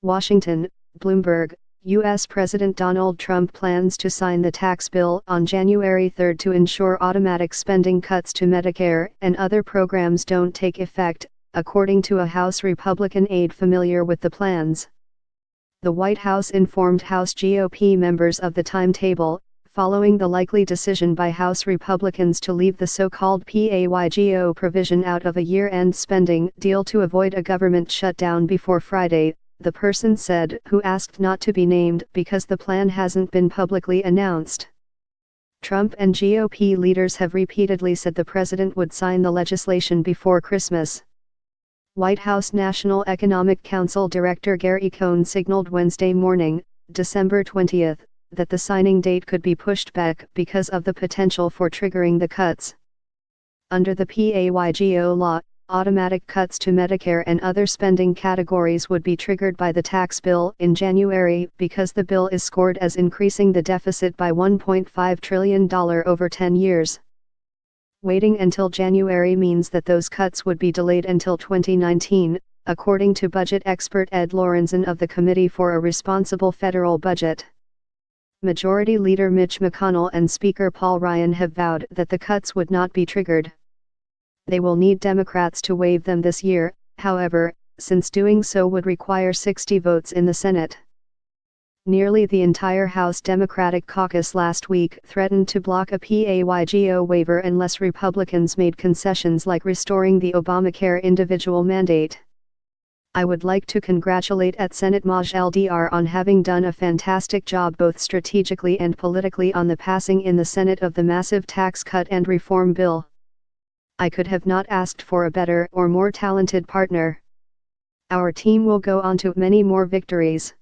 Washington, Bloomberg, U.S. President Donald Trump plans to sign the tax bill on January 3 to ensure automatic spending cuts to Medicare and other programs don't take effect, according to a House Republican aide familiar with the plans. The White House informed House GOP members of the timetable, following the likely decision by House Republicans to leave the so-called PAYGO provision out of a year-end spending deal to avoid a government shutdown before Friday, the person said, who asked not to be named because the plan hasn't been publicly announced. Trump and GOP leaders have repeatedly said the president would sign the legislation before Christmas. White House National Economic Council Director Gary Cohn signaled Wednesday morning, December 20, that the signing date could be pushed back because of the potential for triggering the cuts. Under the PAYGO law, automatic cuts to Medicare and other spending categories would be triggered by the tax bill in January because the bill is scored as increasing the deficit by $1.5 trillion over 10 years. Waiting until January means that those cuts would be delayed until 2019, according to budget expert Ed Lorenzen of the Committee for a Responsible Federal Budget. Majority Leader Mitch McConnell and Speaker Paul Ryan have vowed that the cuts would not be triggered. They will need Democrats to waive them this year, however, since doing so would require 60 votes in the Senate. Nearly the entire House Democratic caucus last week threatened to block a PAYGO waiver unless Republicans made concessions like restoring the Obamacare individual mandate. I would like to congratulate Senate Maj LDR on having done a fantastic job both strategically and politically on the passing in the Senate of the massive tax cut and reform bill. I could have not asked for a better or more talented partner. Our team will go on to many more victories.